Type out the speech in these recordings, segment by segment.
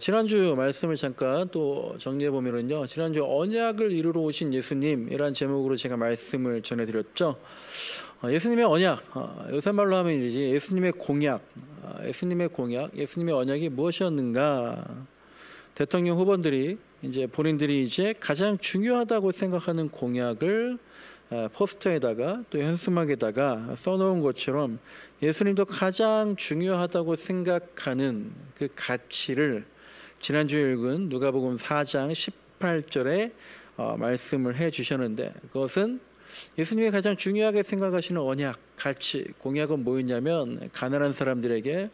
지난주 말씀을 잠깐 또 정리해 보면은요, 지난주 언약을 이루러 오신 예수님이란 제목으로 제가 말씀을 전해드렸죠. 예수님의 언약, 요새 말로 하면 이제 예수님의 공약, 예수님의 언약이 무엇이었는가? 대통령 후보들이 이제 본인들이 이제 가장 중요하다고 생각하는 공약을 포스터에다가 또 현수막에다가 써놓은 것처럼 예수님도 가장 중요하다고 생각하는 그 가치를 지난주에 읽은 누가복음 4장 18절에 말씀을 해 주셨는데, 그것은 예수님이 가장 중요하게 생각하시는 언약, 가치, 공약은 뭐였냐면 가난한 사람들에게,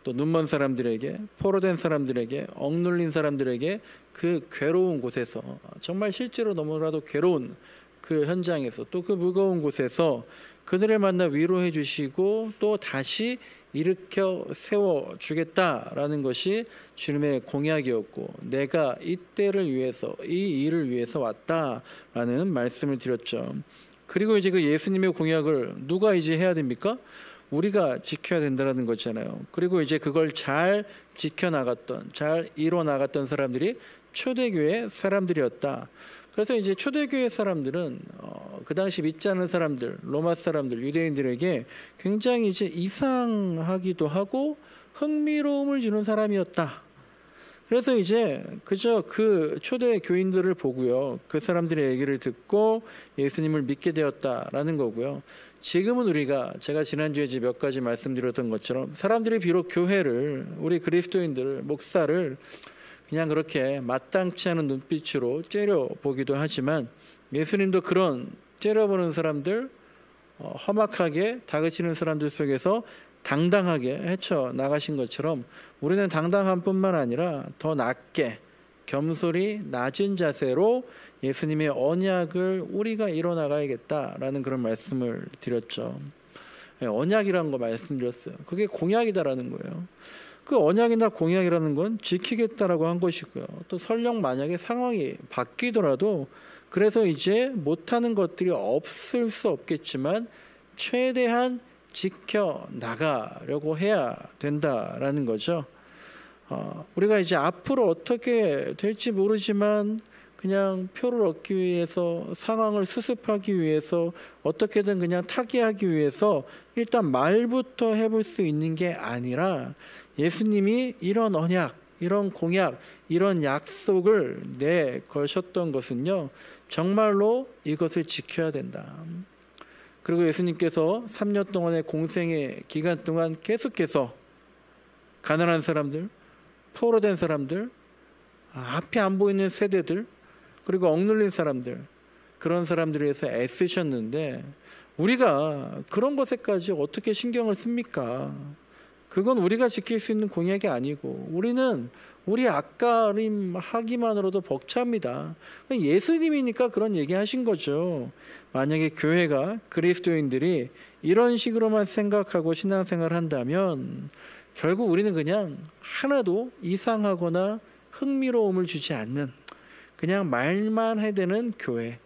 또 눈먼 사람들에게, 포로된 사람들에게, 억눌린 사람들에게 그 괴로운 곳에서, 정말 실제로 너무나도 괴로운 그 현장에서, 또 그 무거운 곳에서 그들을 만나 위로해 주시고 또 다시 일으켜 세워 주겠다라는 것이 주님의 공약이었고, 내가 이때를 위해서, 이 일을 위해서 왔다라는 말씀을 드렸죠. 그리고 이제 그 예수님의 공약을 누가 이제 해야 됩니까? 우리가 지켜야 된다는 거잖아요. 그리고 이제 그걸 잘 지켜나갔던, 잘 이뤄나갔던 사람들이 초대교회 사람들이었다. 그래서 이제 초대교회 사람들은 그 당시 믿지 않는 사람들, 로마 사람들, 유대인들에게 굉장히 이제 이상하기도 하고 흥미로움을 주는 사람이었다. 그래서 이제 그저 그 초대 교인들을 보고요, 그 사람들의 얘기를 듣고 예수님을 믿게 되었다라는 거고요. 지금은 우리가, 제가 지난주에 이제 몇 가지 말씀드렸던 것처럼 사람들이 비록 교회를, 우리 그리스도인들을, 목사를 그냥 그렇게 마땅치 않은 눈빛으로 째려보기도 하지만, 예수님도 그런 째려보는 사람들, 험악하게 다그치는 사람들 속에서 당당하게 헤쳐나가신 것처럼 우리는 당당한 뿐만 아니라 더 낮게, 겸손히 낮은 자세로 예수님의 언약을 우리가 이뤄나가야겠다라는 그런 말씀을 드렸죠. 언약이라는 거 말씀드렸어요. 그게 공약이다라는 거예요. 그 언약이나 공약이라는 건 지키겠다라고 한 것이고요. 또 설령 만약에 상황이 바뀌더라도, 그래서 이제 못하는 것들이 없을 수 없겠지만 최대한 지켜나가려고 해야 된다라는 거죠. 우리가 이제 앞으로 어떻게 될지 모르지만 그냥 표를 얻기 위해서, 상황을 수습하기 위해서, 어떻게든 그냥 타개하기 위해서 일단 말부터 해볼 수 있는 게 아니라, 예수님이 이런 언약, 이런 공약, 이런 약속을 내걸으셨던 것은요, 정말로 이것을 지켜야 된다. 그리고 예수님께서 3년 동안의 공생의 기간 동안 계속해서 가난한 사람들, 포로된 사람들, 앞이 안 보이는 세대들, 그리고 억눌린 사람들, 그런 사람들을 위해서 애쓰셨는데, 우리가 그런 것에까지 어떻게 신경을 씁니까? 그건 우리가 지킬 수 있는 공약이 아니고, 우리는 우리 앞가림 하기만으로도 벅찹니다. 예수님이니까 그런 얘기 하신 거죠. 만약에 교회가, 그리스도인들이 이런 식으로만 생각하고 신앙생활을 한다면 결국 우리는 그냥 하나도 이상하거나 흥미로움을 주지 않는, 그냥 말만 해대는 교회,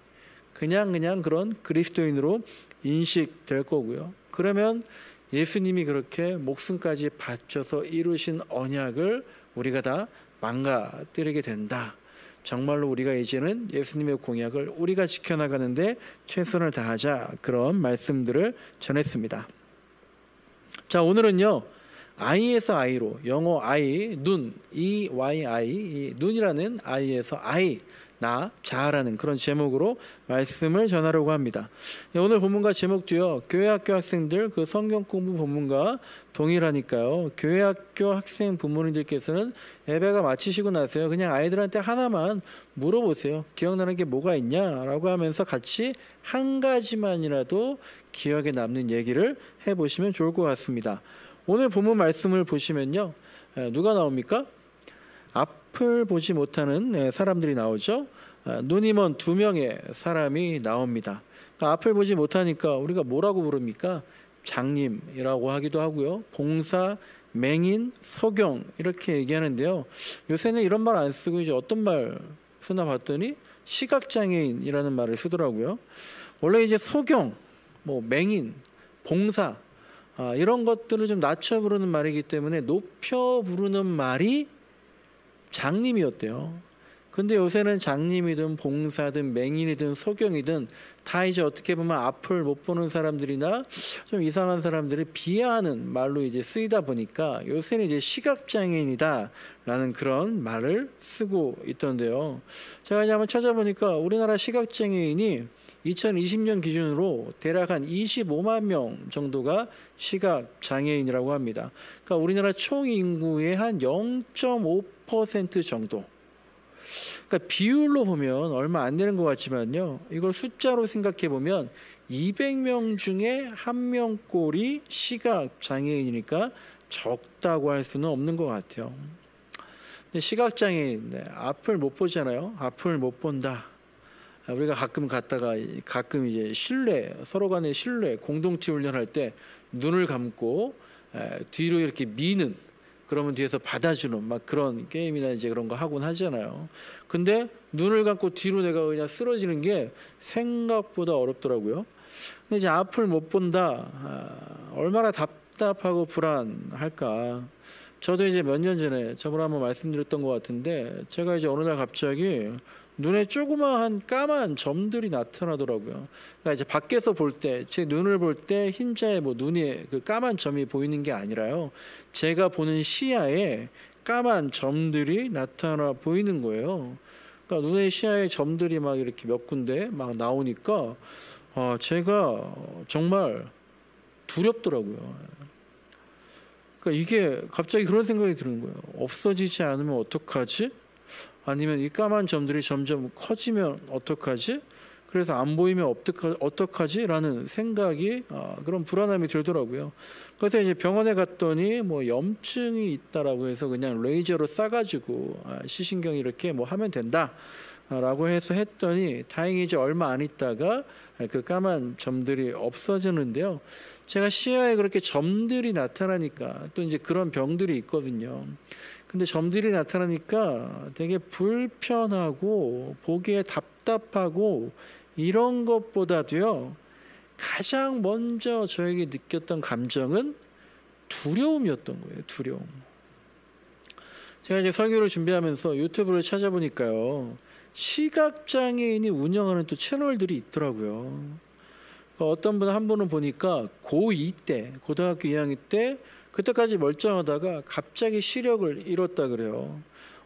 그냥 그런 그리스도인으로 인식될 거고요. 그러면 예수님이 그렇게 목숨까지 바쳐서 이루신 언약을 우리가 다 망가뜨리게 된다. 정말로 우리가 이제는 예수님의 공약을 우리가 지켜나가는데 최선을 다하자, 그런 말씀들을 전했습니다. 자, 오늘은요, I에서 I로, 영어 I, 눈, EYI, 이 눈이라는 I에서 I, 나, 자라는 그런 제목으로 말씀을 전하려고 합니다. 오늘 본문과 제목도요, 교회학교 학생들 그 성경 공부 본문과 동일하니까요, 교회학교 학생 부모님들께서는 예배가 마치시고 나서요, 그냥 아이들한테 하나만 물어보세요. 기억나는 게 뭐가 있냐라고 하면서 같이 한 가지만이라도 기억에 남는 얘기를 해보시면 좋을 것 같습니다. 오늘 본문 말씀을 보시면요, 누가 나옵니까? 앞을 보지 못하는 사람들이 나오죠. 눈이 먼 두 명의 사람이 나옵니다. 앞을 보지 못하니까 우리가 뭐라고 부릅니까? 장님이라고 하기도 하고요, 봉사, 맹인, 소경 이렇게 얘기하는데요. 요새는 이런 말 안 쓰고 이제 어떤 말 쓰나 봤더니 시각장애인이라는 말을 쓰더라고요. 원래 이제 소경, 맹인, 봉사, 이런 것들을 좀 낮춰 부르는 말이기 때문에 높여 부르는 말이 장님이었대요. 근데 요새는 장님이든 봉사든 맹인이든 소경이든 다 이제 어떻게 보면 앞을 못 보는 사람들이나 좀 이상한 사람들을 비하하는 말로 이제 쓰이다 보니까 요새는 이제 시각장애인이다라는 그런 말을 쓰고 있던데요. 제가 이제 한번 찾아보니까 우리나라 시각장애인이 2020년 기준으로 대략 한 25만 명 정도가 시각장애인이라고 합니다. 그러니까 우리나라 총 인구의 한 0.5% 정도. 그러니까 비율로 보면 얼마 안 되는 것 같지만요. 이걸 숫자로 생각해 보면 200명 중에 1명꼴이 시각장애인이니까 적다고 할 수는 없는 것 같아요. 근데 시각장애인, 앞을 못 보잖아요. 앞을 못 본다. 우리가 가끔 갔다가 가끔 이제 신뢰, 서로 간의 신뢰, 공동체 훈련할 때 눈을 감고 뒤로 이렇게 미는, 그러면 뒤에서 받아주는 막 그런 게임이나 이제 그런 거 하곤 하잖아요. 근데 눈을 감고 뒤로 내가 그냥 쓰러지는 게 생각보다 어렵더라고요. 근데 이제 앞을 못 본다. 얼마나 답답하고 불안할까. 저도 이제 몇 년 전에 저번에 한번 말씀드렸던 것 같은데 제가 이제 어느 날 갑자기 눈에 조그마한 까만 점들이 나타나더라고요. 그러니까 이제 밖에서 볼 때, 제 눈을 볼 때 흰자에 뭐 눈에 그 까만 점이 보이는 게 아니라요. 제가 보는 시야에 까만 점들이 나타나 보이는 거예요. 그러니까 눈의 시야에 점들이 막 이렇게 몇 군데 막 나오니까 제가 정말 두렵더라고요. 그러니까 이게 갑자기 그런 생각이 드는 거예요. 없어지지 않으면 어떡하지? 아니면 이 까만 점들이 점점 커지면 어떡하지? 그래서 안 보이면 어떡하지? 라는 생각이 그런 불안함이 들더라고요. 그래서 이제 병원에 갔더니 뭐 염증이 있다라고 해서 그냥 레이저로 쏴가지고 시신경이 이렇게 뭐 하면 된다라고 해서 했더니 다행히 이제 얼마 안 있다가 그 까만 점들이 없어지는데요. 제가 시야에 그렇게 점들이 나타나니까 또 이제 그런 병들이 있거든요. 근데 점들이 나타나니까 되게 불편하고 보기에 답답하고 이런 것보다도요, 가장 먼저 저에게 느꼈던 감정은 두려움이었던 거예요. 두려움. 제가 이제 설교를 준비하면서 유튜브를 찾아보니까요, 시각장애인이 운영하는 또 채널들이 있더라고요. 어떤 분 한 분은 보니까 고2 때, 고등학교 2학년 때 그때까지 멀쩡하다가 갑자기 시력을 잃었다 그래요.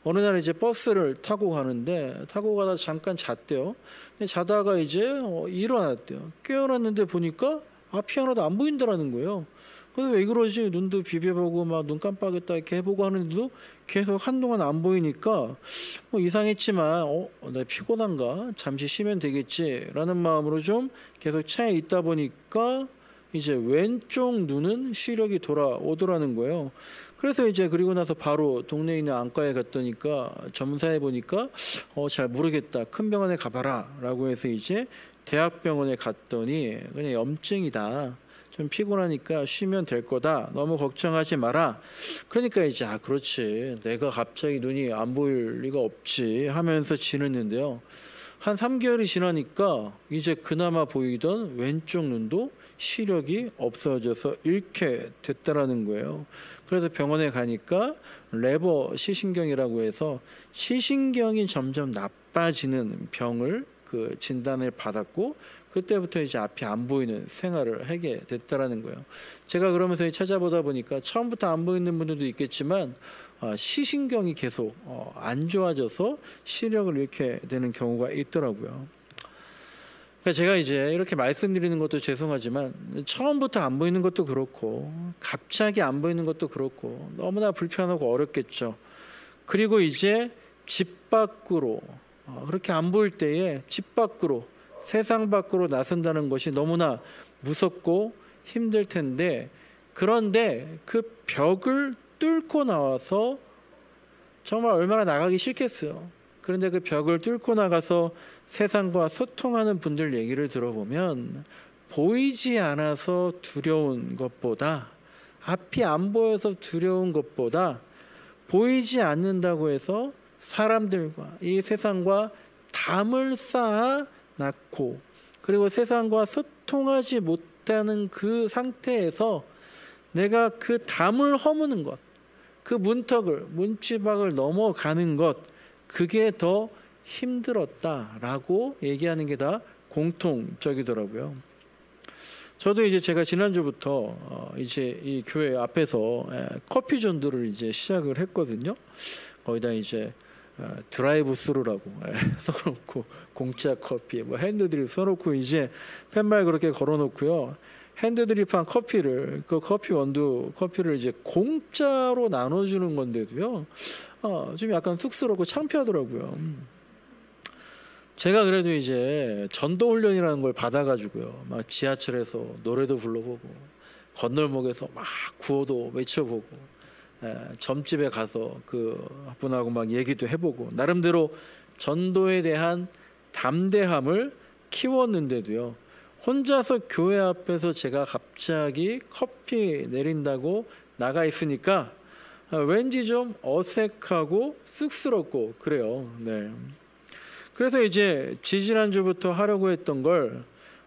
어느 날 이제 버스를 타고 가다 잠깐 잤대요. 근데 자다가 이제 일어났대요. 깨어났는데 보니까 앞이 하나도 안 보인다라는 거예요. 그래서 왜 그러지? 눈도 비벼보고 막 눈 깜빡였다 이렇게 해보고 하는데도 계속 한동안 안 보이니까 뭐 이상했지만 나 피곤한가? 잠시 쉬면 되겠지라는 마음으로 좀 계속 차에 있다 보니까 이제 왼쪽 눈은 시력이 돌아오더라는 거예요. 그래서 이제 그리고 나서 바로 동네에 있는 안과에 갔더니까 점사해 보니까 잘 모르겠다. 큰 병원에 가봐라 라고 해서 이제 대학병원에 갔더니 그냥 염증이다. 좀 피곤하니까 쉬면 될 거다. 너무 걱정하지 마라. 그러니까 이제 그렇지. 내가 갑자기 눈이 안 보일 리가 없지 하면서 지냈는데요. 한 3개월이 지나니까 이제 그나마 보이던 왼쪽 눈도 시력이 없어져서 잃게 됐다라는 거예요. 그래서 병원에 가니까 레버 시신경이라고 해서 시신경이 점점 나빠지는 병을 그 진단을 받았고 그때부터 이제 앞이 안 보이는 생활을 하게 됐다라는 거예요. 제가 그러면서 찾아보다 보니까 처음부터 안 보이는 분들도 있겠지만 시신경이 계속 안 좋아져서 시력을 잃게 되는 경우가 있더라고요. 그러니까 제가 이제 이렇게 말씀드리는 것도 죄송하지만 처음부터 안 보이는 것도 그렇고 갑자기 안 보이는 것도 그렇고 너무나 불편하고 어렵겠죠. 그리고 이제 집 밖으로 그렇게 안 보일 때에 집 밖으로 세상 밖으로 나선다는 것이 너무나 무섭고 힘들 텐데 그런데 그 벽을 뚫고 나와서 정말 얼마나 나가기 싫겠어요. 그런데 그 벽을 뚫고 나가서 세상과 소통하는 분들 얘기를 들어보면 보이지 않아서 두려운 것보다 앞이 안 보여서 두려운 것보다 보이지 않는다고 해서 사람들과 이 세상과 담을 쌓아 놨고 그리고 세상과 소통하지 못하는 그 상태에서 내가 그 담을 허무는 것, 그 문지박을 넘어가는 것, 그게 더 힘들었다라고 얘기하는 게 다 공통적이더라고요. 저도 이제 제가 지난주부터 이제 이 교회 앞에서 커피 존들을 이제 시작을 했거든요. 거기다 이제 드라이브 스루라고 써놓고 공짜 커피, 뭐 핸드드립 써놓고 이제 팻말 그렇게 걸어놓고요. 핸드드립한 커피를 그 커피 원두 커피를 이제 공짜로 나눠주는 건데도요. 좀 약간 쑥스럽고 창피하더라고요. 제가 그래도 이제 전도 훈련이라는 걸 받아가지고요. 막 지하철에서 노래도 불러보고 건널목에서 막 구호도 외쳐보고 점집에 가서 그 분하고 막 얘기도 해보고 나름대로 전도에 대한 담대함을 키웠는데도요. 혼자서 교회 앞에서 제가 갑자기 커피 내린다고 나가 있으니까 왠지 좀 어색하고 쑥스럽고 그래요. 네. 그래서 이제 지지난주부터 하려고 했던 걸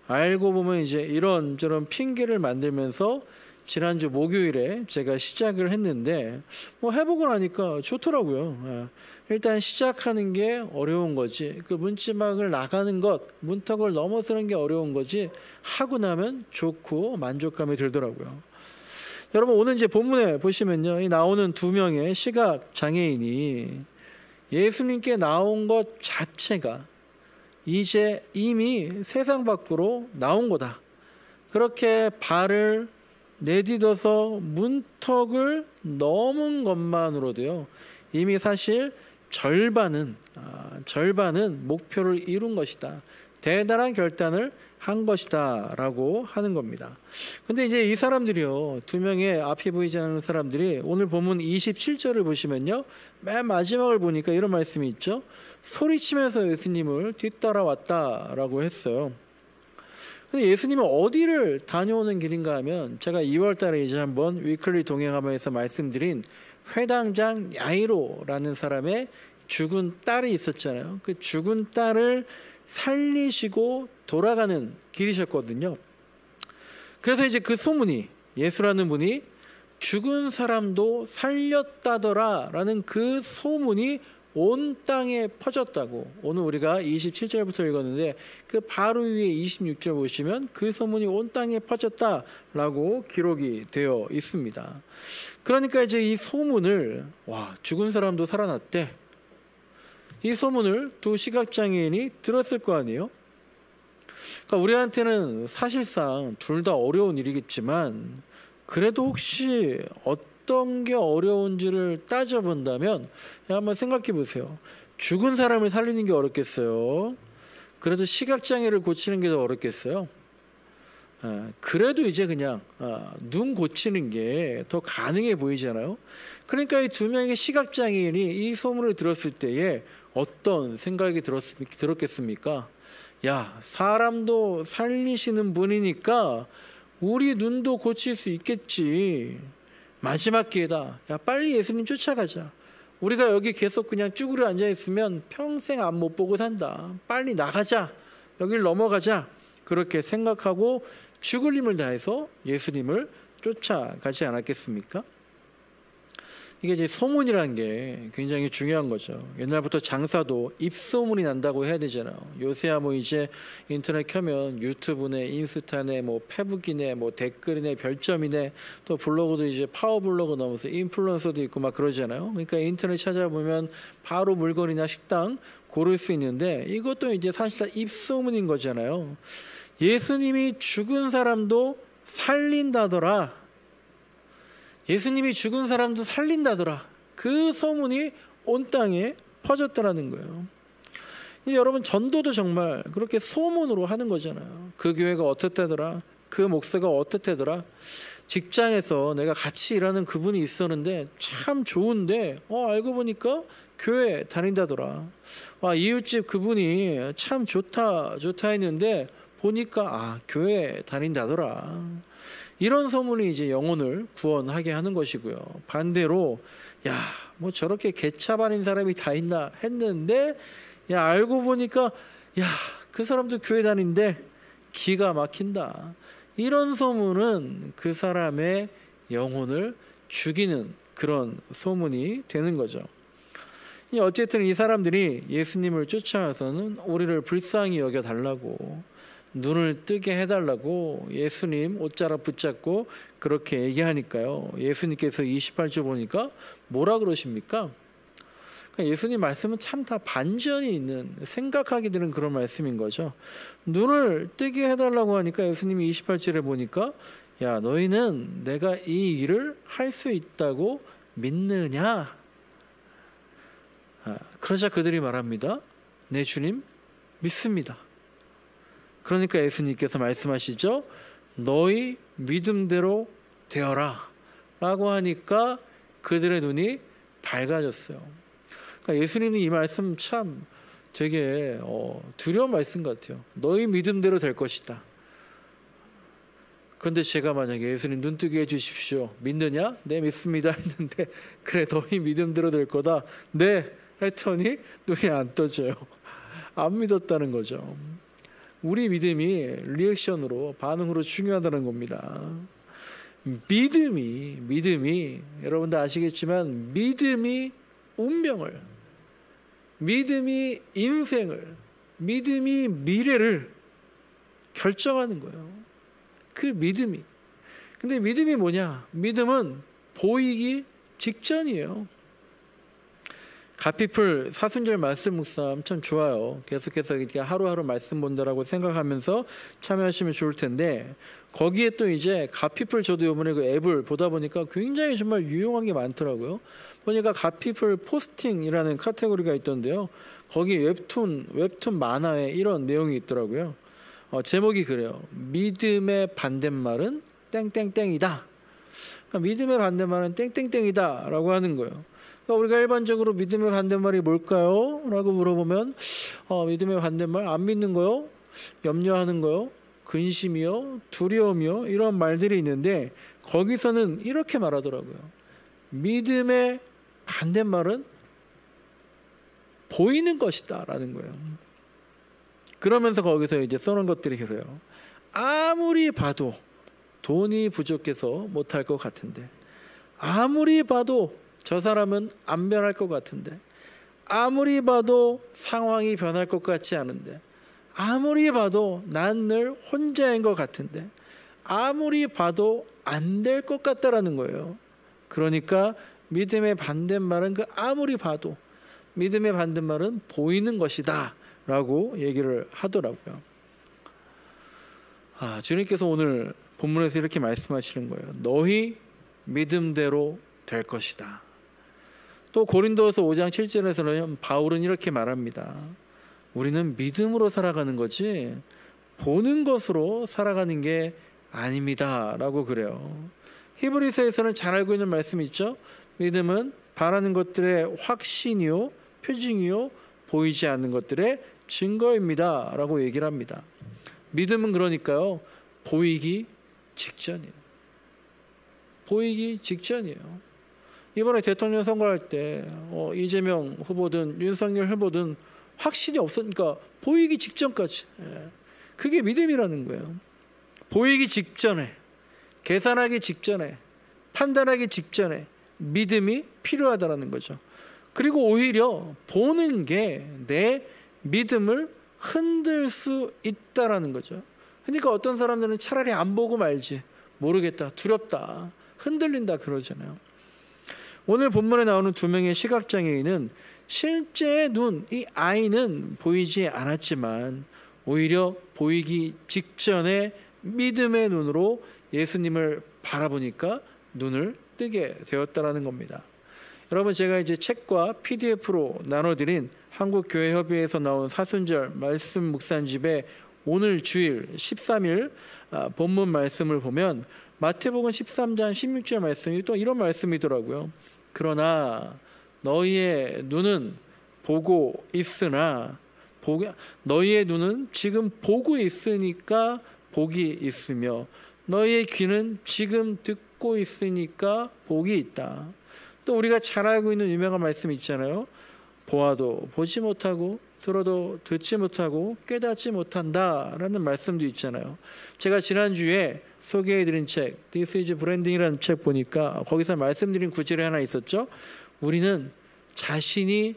알고 보면 이제 이런저런 핑계를 만들면서 지난주 목요일에 제가 시작을 했는데 뭐 해보고 나니까 좋더라고요. 일단 시작하는 게 어려운 거지, 그 문지막을 나가는 것, 문턱을 넘어서는 게 어려운 거지, 하고 나면 좋고 만족감이 들더라고요. 여러분, 오늘 이제 본문에 보시면요, 이 나오는 두 명의 시각 장애인이 예수님께 나온 것 자체가 이제 이미 세상 밖으로 나온 거다, 그렇게 발을 내딛어서 문턱을 넘은 것만으로도요, 이미 사실 절반은 목표를 이룬 것이다, 대단한 결단을 한 것이다 라고 하는 겁니다. 근데 이제 이 사람들이요, 두 명의 앞이 보이지 않는 사람들이 오늘 본문 27절을 보시면요, 맨 마지막을 보니까 이런 말씀이 있죠. 소리치면서 예수님을 뒤따라왔다 라고 했어요. 근데 예수님은 어디를 다녀오는 길인가 하면, 제가 2월 달에 이제 한번 위클리 동행하면서 말씀드린 회당장 야이로라는 사람의 죽은 딸이 있었잖아요. 그 죽은 딸을 살리시고 돌아가는 길이셨거든요. 그래서 이제 그 소문이, 예수라는 분이 죽은 사람도 살렸다더라 라는 그 소문이 온 땅에 퍼졌다고, 오늘 우리가 27절부터 읽었는데 그 바로 위에 26절 보시면 그 소문이 온 땅에 퍼졌다라고 기록이 되어 있습니다. 그러니까 이제 이 소문을, 와, 죽은 사람도 살아났대, 이 소문을 두 시각장애인이 들었을 거 아니에요. 그러니까 우리한테는 사실상 둘 다 어려운 일이겠지만, 그래도 혹시 어떤 게 어려운지를 따져본다면 한번 생각해 보세요. 죽은 사람을 살리는 게 어렵겠어요? 그래도 시각장애를 고치는 게 더 어렵겠어요? 그래도 이제 그냥 눈 고치는 게 더 가능해 보이잖아요. 그러니까 이 두 명의 시각장애인이 이 소문을 들었을 때에 어떤 생각이 들었겠습니까? 야, 사람도 살리시는 분이니까 우리 눈도 고칠 수 있겠지. 마지막 기회다. 야, 빨리 예수님 쫓아가자. 우리가 여기 계속 그냥 쭈그려 앉아있으면 평생 앞 못 보고 산다. 빨리 나가자. 여길 넘어가자. 그렇게 생각하고 죽을 힘을 다해서 예수님을 쫓아가지 않았겠습니까? 이게 이제 소문이라는 게 굉장히 중요한 거죠. 옛날부터 장사도 입소문이 난다고 해야 되잖아요. 요새야 뭐 이제 인터넷 켜면 유튜브네, 인스타네, 뭐 페북이네, 뭐 댓글이네, 별점이네, 또 블로그도 이제 파워블로그 넘어서 인플루언서도 있고 막 그러잖아요. 그러니까 인터넷 찾아보면 바로 물건이나 식당 고를 수 있는데, 이것도 이제 사실상 입소문인 거잖아요. 예수님이 죽은 사람도 살린다더라. 예수님이 죽은 사람도 살린다더라. 그 소문이 온 땅에 퍼졌더라는 거예요. 여러분, 전도도 정말 그렇게 소문으로 하는 거잖아요. 그 교회가 어떻다더라, 그 목사가 어떻다더라, 직장에서 내가 같이 일하는 그분이 있었는데 참 좋은데 알고 보니까 교회 다닌다더라. 이웃집 그분이 참 좋다 했는데 보니까 교회 다닌다더라. 이런 소문이 이제 영혼을 구원하게 하는 것이고요. 반대로, 야, 뭐 저렇게 개차반인 사람이 다 있나 했는데, 야, 알고 보니까, 야, 그 사람도 교회 다닌데 기가 막힌다. 이런 소문은 그 사람의 영혼을 죽이는 그런 소문이 되는 거죠. 어쨌든 이 사람들이 예수님을 쫓아와서는 우리를 불쌍히 여겨달라고, 눈을 뜨게 해달라고 예수님 옷자락 붙잡고 그렇게 얘기하니까요. 예수님께서 28절 보니까 뭐라 그러십니까? 예수님 말씀은 참 다 반전이 있는, 생각하게 되는 그런 말씀인 거죠. 눈을 뜨게 해달라고 하니까 예수님이 28절에 보니까 야, 너희는 내가 이 일을 할 수 있다고 믿느냐? 그러자 그들이 말합니다. 네, 주님 믿습니다. 그러니까 예수님께서 말씀하시죠. 너희 믿음대로 되어라 라고 하니까 그들의 눈이 밝아졌어요. 그러니까 예수님은 이 말씀 참 되게 두려운 말씀 같아요. 너희 믿음대로 될 것이다. 그런데 제가 만약에 예수님 눈 뜨게 해주십시오. 믿느냐? 네, 믿습니다 했는데 그래, 너희 믿음대로 될 거다. 네 했더니 눈이 안 떠져요. 안 믿었다는 거죠. 우리 믿음이 리액션으로, 반응으로 중요하다는 겁니다. 믿음이 여러분들 아시겠지만 믿음이 운명을, 믿음이 인생을, 믿음이 미래를 결정하는 거예요. 그 믿음이. 근데 믿음이 뭐냐? 믿음은 보이기 직전이에요. 가피풀 사순절 말씀 묵상 참 좋아요. 계속해서 이렇게 하루하루 말씀 본다라고 생각하면서 참여하시면 좋을 텐데, 거기에 또 이제 가피풀, 저도 이번에 그 앱을 보다 보니까 굉장히 정말 유용한 게 많더라고요. 보니까 가피풀 포스팅이라는 카테고리가 있던데요. 거기 웹툰 만화에 이런 내용이 있더라고요. 제목이 그래요. 믿음의 반대말은 땡땡땡이다. 그러니까 믿음의 반대말은 땡땡땡이다 라고 하는 거예요. 그러니까 우리가 일반적으로 믿음의 반대말이 뭘까요? 라고 물어보면 믿음의 반대말, 안 믿는 거요, 염려하는 거요, 근심이요, 두려움이요, 이런 말들이 있는데 거기서는 이렇게 말하더라고요. 믿음의 반대말은 보이는 것이다 라는 거예요. 그러면서 거기서 이제 써놓은 것들이 그래요. 아무리 봐도 돈이 부족해서 못할 것 같은데, 아무리 봐도 저 사람은 안 변할 것 같은데, 아무리 봐도 상황이 변할 것 같지 않은데, 아무리 봐도 난 늘 혼자인 것 같은데, 아무리 봐도 안 될 것 같다라는 거예요. 그러니까 믿음의 반대말은 그 아무리 봐도, 믿음의 반대말은 보이는 것이다 라고 얘기를 하더라고요. 주님께서 오늘 본문에서 이렇게 말씀하시는 거예요. 너희 믿음대로 될 것이다. 또 고린도서 5장 7절에서는 바울은 이렇게 말합니다. 우리는 믿음으로 살아가는 거지 보는 것으로 살아가는 게 아닙니다 라고 그래요. 히브리서에서는 잘 알고 있는 말씀이 있죠. 믿음은 바라는 것들의 확신이요, 표징이요, 보이지 않는 것들의 증거입니다 라고 얘기를 합니다. 믿음은 그러니까요, 보이기 직전이에요. 보이기 직전이에요. 이번에 대통령 선거할 때 이재명 후보든 윤석열 후보든 확신이 없으니까 보이기 직전까지, 그게 믿음이라는 거예요. 보이기 직전에, 계산하기 직전에, 판단하기 직전에 믿음이 필요하다라는 거죠. 그리고 오히려 보는 게 내 믿음을 흔들 수 있다라는 거죠. 그러니까 어떤 사람들은 차라리 안 보고 말지, 모르겠다, 두렵다, 흔들린다 그러잖아요. 오늘 본문에 나오는 두 명의 시각장애인은 실제 눈, 이 아이는 보이지 않았지만 오히려 보이기 직전에 믿음의 눈으로 예수님을 바라보니까 눈을 뜨게 되었다라는 겁니다. 여러분, 제가 이제 책과 PDF로 나눠드린 한국교회협의회에서 나온 사순절 말씀 묵상집의 오늘 주일 13일 본문 말씀을 보면 마태복음 13장 16절 말씀이 또 이런 말씀이더라고요. 그러나 너희의 눈은 보고 있으나, 너희의 눈은 지금 보고 있으니까 복이 있으며, 너희의 귀는 지금 듣고 있으니까 복이 있다. 또 우리가 잘 알고 있는 유명한 말씀이 있잖아요. 보아도 보지 못하고 들어도 듣지 못하고 깨닫지 못한다라는 말씀도 있잖아요. 제가 지난주에 소개해드린 책 This is Branding이라는 책 보니까 거기서 말씀드린 구절이 하나 있었죠. 우리는 자신이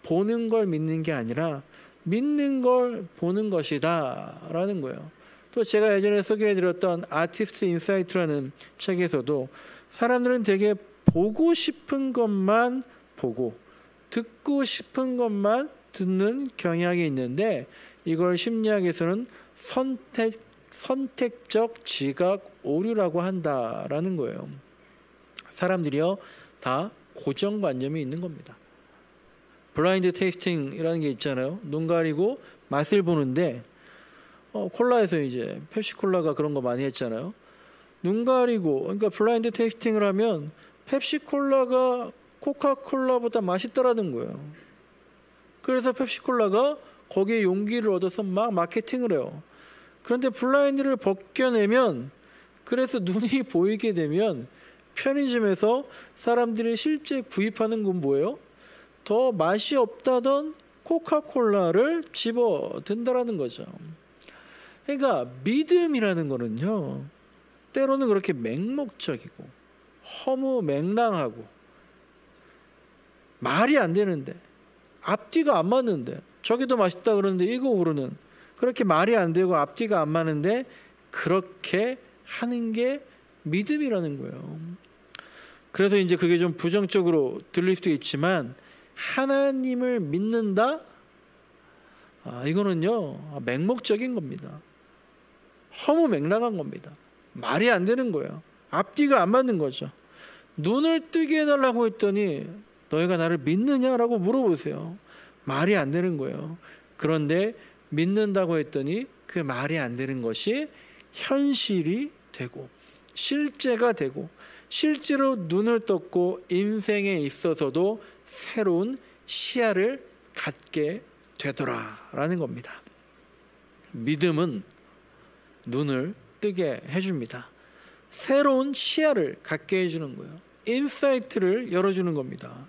보는 걸 믿는 게 아니라 믿는 걸 보는 것이다 라는 거예요. 또 제가 예전에 소개해드렸던 아티스트 인사이트라는 책에서도 사람들은 되게 보고 싶은 것만 보고 듣고 싶은 것만 듣는 경향이 있는데 이걸 심리학에서는 선택적 지각 오류라고 한다라는 거예요. 사람들이요 다 고정관념이 있는 겁니다. 블라인드 테이스팅이라는 게 있잖아요. 눈 가리고 맛을 보는데 콜라에서 이제 펩시콜라가 그런 거 많이 했잖아요. 눈 가리고 그러니까 블라인드 테이스팅을 하면 펩시콜라가 코카콜라보다 맛있더라는 거예요. 그래서 펩시콜라가 거기에 용기를 얻어서 막 마케팅을 해요. 그런데 블라인드를 벗겨내면 그래서 눈이 보이게 되면 편의점에서 사람들이 실제 구입하는 건 뭐예요? 더 맛이 없다던 코카콜라를 집어든다라는 거죠. 그러니까 믿음이라는 거는요. 때로는 그렇게 맹목적이고 허무맹랑하고 말이 안 되는데 앞뒤가 안 맞는데 저게 더 맛있다 그러는데 이거 고르는 그렇게 말이 안 되고 앞뒤가 안 맞는데 그렇게 하는 게 믿음이라는 거예요. 그래서 이제 그게 좀 부정적으로 들릴 수도 있지만 하나님을 믿는다? 이거는요 맹목적인 겁니다. 허무맹랑한 겁니다. 말이 안 되는 거예요. 앞뒤가 안 맞는 거죠. 눈을 뜨게 해달라고 했더니 너희가 나를 믿느냐라고 물어보세요. 말이 안 되는 거예요. 그런데 믿는다고 했더니 그 말이 안 되는 것이 현실이 되고 실제가 되고 실제로 눈을 떴고 인생에 있어서도 새로운 시야를 갖게 되더라라는 겁니다. 믿음은 눈을 뜨게 해줍니다. 새로운 시야를 갖게 해주는 거예요. 인사이트를 열어주는 겁니다.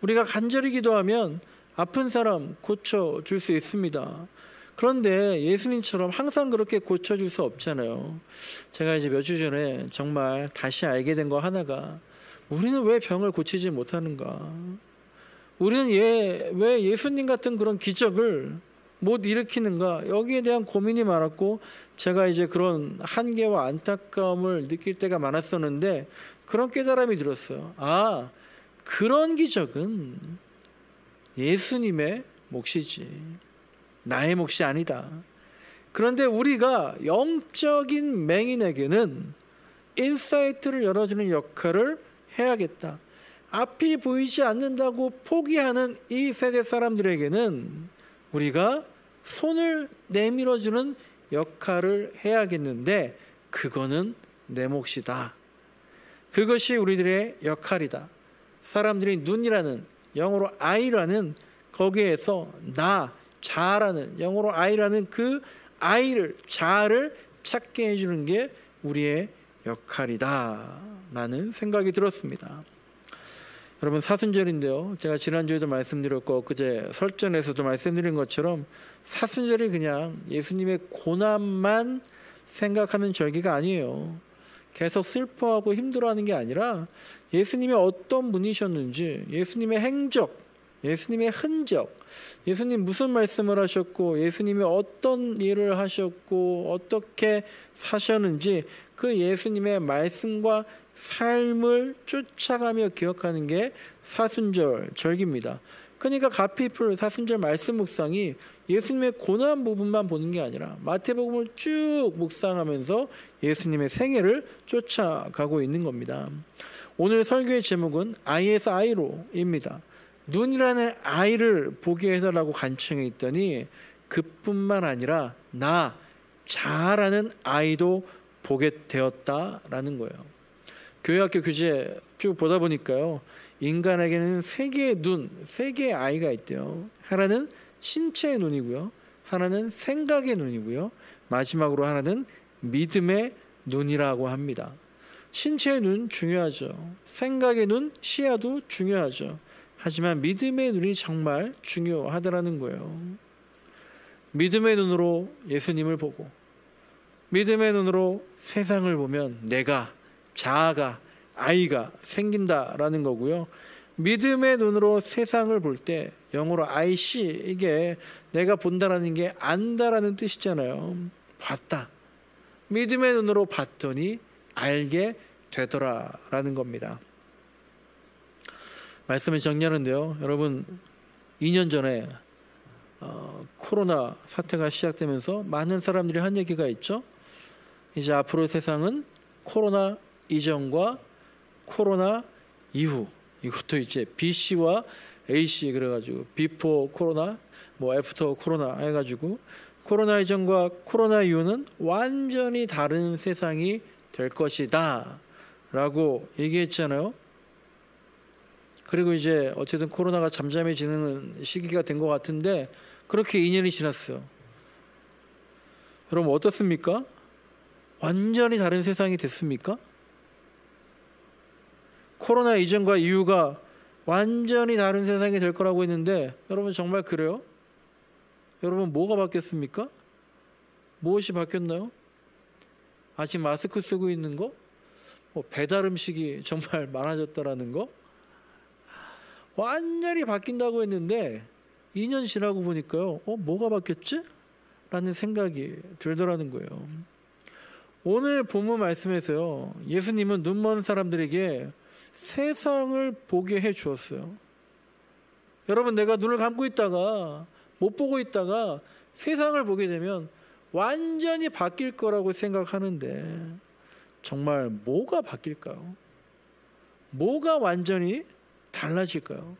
우리가 간절히 기도하면 아픈 사람 고쳐줄 수 있습니다. 그런데 예수님처럼 항상 그렇게 고쳐줄 수 없잖아요. 제가 이제 몇 주 전에 정말 다시 알게 된 거 하나가 우리는 왜 병을 고치지 못하는가? 우리는 왜 예수님 같은 그런 기적을 못 일으키는가? 여기에 대한 고민이 많았고 제가 이제 그런 한계와 안타까움을 느낄 때가 많았었는데 그런 깨달음이 들었어요. 그런 기적은 예수님의 몫이지 나의 몫이 아니다. 그런데 우리가 영적인 맹인에게는 인사이트를 열어주는 역할을 해야겠다. 앞이 보이지 않는다고 포기하는 이 세대 사람들에게는 우리가 손을 내밀어주는 역할을 해야겠는데 그거는 내 몫이다. 그것이 우리들의 역할이다. 사람들이 눈이라는 영어로 eye라는 거기에서 자라는 영어로 eye라는 그 자를 찾게 해주는 게 우리의 역할이다 라는 생각이 들었습니다. 여러분 사순절인데요. 제가 지난주에도 말씀드렸고 엊그제 설전에서도 말씀드린 것처럼 사순절이 그냥 예수님의 고난만 생각하는 절기가 아니에요. 계속 슬퍼하고 힘들어하는 게 아니라 예수님이 어떤 분이셨는지 예수님의 행적, 예수님의 흔적, 예수님 무슨 말씀을 하셨고 예수님이 어떤 일을 하셨고 어떻게 사셨는지 그 예수님의 말씀과 삶을 쫓아가며 기억하는 게 사순절 절기입니다. 그러니까 가피풀 사순절 말씀 묵상이 예수님의 고난 부분만 보는 게 아니라 마태복음을 쭉 묵상하면서 예수님의 생애를 쫓아가고 있는 겁니다. 오늘 설교의 제목은 I에서 I로입니다. 눈이라는 아이를 보게 해달라고 간청해 있더니 그뿐만 아니라 자라는 아이도 보게 되었다라는 거예요. 교회학교 교재 쭉 보다 보니까요. 인간에게는 세 개의 눈, 세 개의 아이가 있대요. 하나는 신체의 눈이고요. 하나는 생각의 눈이고요. 마지막으로 하나는 믿음의 눈이라고 합니다. 신체의 눈 중요하죠. 생각의 눈, 시야도 중요하죠. 하지만 믿음의 눈이 정말 중요하다라는 거예요. 믿음의 눈으로 예수님을 보고 믿음의 눈으로 세상을 보면 내가, 자아가, 아이가 생긴다라는 거고요. 믿음의 눈으로 세상을 볼 때 영어로 I see, 이게 내가 본다라는 게 안다라는 뜻이잖아요. 봤다. 믿음의 눈으로 봤더니 알게 되더라라는 겁니다. 말씀을 정리하는데요. 여러분 2년 전에 코로나 사태가 시작되면서 많은 사람들이 한 얘기가 있죠. 이제 앞으로 세상은 코로나 이전과 코로나 이후, 이것도 이제 BC와 AC 그래가지고 비포 코로나, 뭐 애프터 코로나 해가지고 코로나 이전과 코로나 이후는 완전히 다른 세상이 될 것이다 라고 얘기했잖아요. 그리고 이제 어쨌든 코로나가 잠잠해지는 시기가 된 것 같은데 그렇게 2년이 지났어요. 여러분 어떻습니까? 완전히 다른 세상이 됐습니까? 코로나 이전과 이후가 완전히 다른 세상이 될 거라고 했는데 여러분 정말 그래요? 여러분 뭐가 바뀌었습니까? 무엇이 바뀌었나요? 아직 마스크 쓰고 있는 거? 배달 음식이 정말 많아졌다라는 거? 완전히 바뀐다고 했는데 2년 지나고 보니까요. 뭐가 바뀌었지? 라는 생각이 들더라는 거예요. 오늘 본문 말씀에서요. 예수님은 눈먼 사람들에게 세상을 보게 해 주었어요. 여러분 내가 눈을 감고 있다가 못 보고 있다가 세상을 보게 되면 완전히 바뀔 거라고 생각하는데 정말 뭐가 바뀔까요? 뭐가 완전히 달라질까요?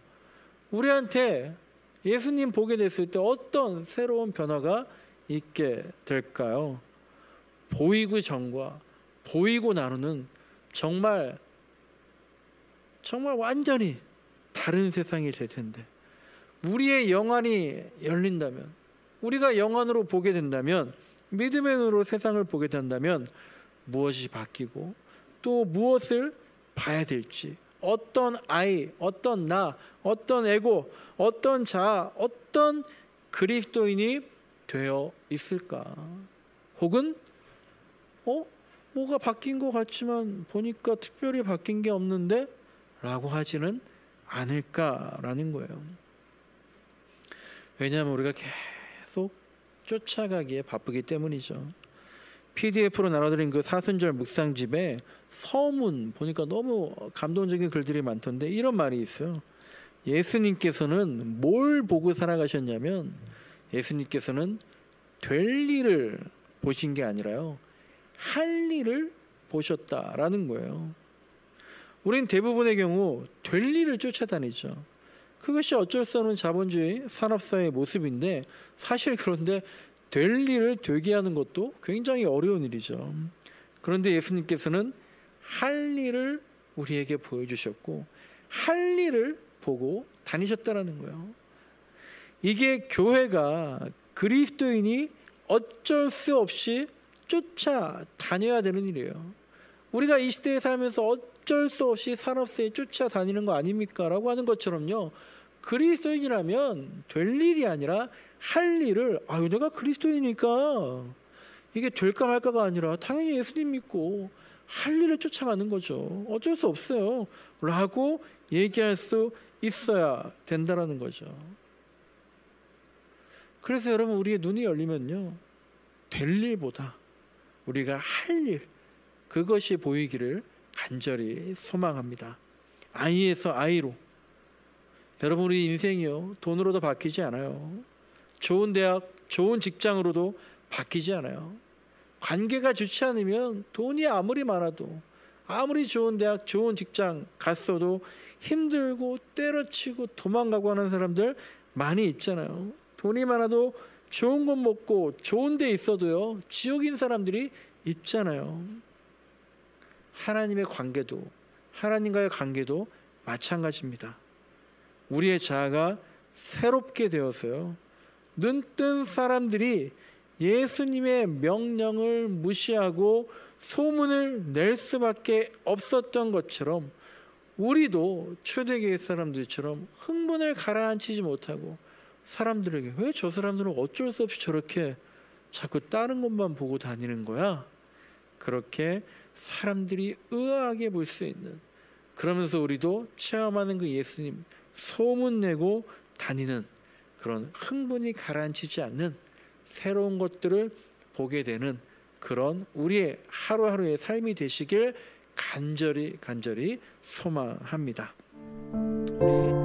우리한테 예수님 보게 됐을 때 어떤 새로운 변화가 있게 될까요? 보이고 전과 보이고 나누는 정말 완전히 다른 세상이 될 텐데 우리의 영안이 열린다면 우리가 영안으로 보게 된다면 믿음의 눈으로 세상을 보게 된다면 무엇이 바뀌고 또 무엇을 봐야 될지 어떤 아이, 어떤 나, 어떤 에고, 어떤 자아, 어떤 그리스도인이 되어 있을까? 혹은 뭐가 바뀐 것 같지만 보니까 특별히 바뀐 게 없는데? 라고 하지는 않을까라는 거예요. 왜냐하면 우리가 계속 쫓아가기에 바쁘기 때문이죠. PDF로 나눠드린 그 사순절 묵상집에 서문 보니까 너무 감동적인 글들이 많던데 이런 말이 있어요. 예수님께서는 뭘 보고 살아가셨냐면 예수님께서는 될 일을 보신 게 아니라요. 할 일을 보셨다라는 거예요. 우린 대부분의 경우 될 일을 쫓아다니죠. 그것이 어쩔 수 없는 자본주의 산업사회의 모습인데 사실 그런데 될 일을 되게 하는 것도 굉장히 어려운 일이죠. 그런데 예수님께서는 할 일을 우리에게 보여주셨고 할 일을 보고 다니셨다는 거예요. 이게 교회가 그리스도인이 어쩔 수 없이 쫓아다녀야 되는 일이에요. 우리가 이 시대에 살면서 어쩔 수 없이 산업사회에 쫓아다니는 거 아닙니까? 라고 하는 것처럼요. 그리스도인이라면 될 일이 아니라 할 일을 내가 그리스도이니까 이게 될까 말까가 아니라 당연히 예수님 믿고 할 일을 쫓아가는 거죠. 어쩔 수 없어요. 라고 얘기할 수 있어야 된다라는 거죠. 그래서 여러분 우리의 눈이 열리면요. 될 일보다 우리가 할 일 그것이 보이기를 간절히 소망합니다. 아이에서 아이로 여러분 우리 인생이요. 돈으로도 바뀌지 않아요. 좋은 대학, 좋은 직장으로도 바뀌지 않아요. 관계가 좋지 않으면 돈이 아무리 많아도 아무리 좋은 대학, 좋은 직장 갔어도 힘들고 때려치고 도망가고 하는 사람들 많이 있잖아요. 돈이 많아도 좋은 것 먹고 좋은 데 있어도요. 지옥인 사람들이 있잖아요. 하나님의 관계도 하나님과의 관계도 마찬가지입니다. 우리의 자아가 새롭게 되어서요. 눈뜬 사람들이 예수님의 명령을 무시하고 소문을 낼 수밖에 없었던 것처럼 우리도 초대교회 사람들처럼 흥분을 가라앉히지 못하고 사람들에게 왜 저 사람들은 어쩔 수 없이 저렇게 자꾸 다른 것만 보고 다니는 거야? 그렇게 사람들이 의아하게 볼 수 있는, 그러면서 우리도 체험하는 그 예수님 소문내고 다니는 그런 흥분이 가라앉히지 않는 새로운 것들을 보게 되는 그런 우리의 하루하루의 삶이 되시길 간절히 소망합니다. 우리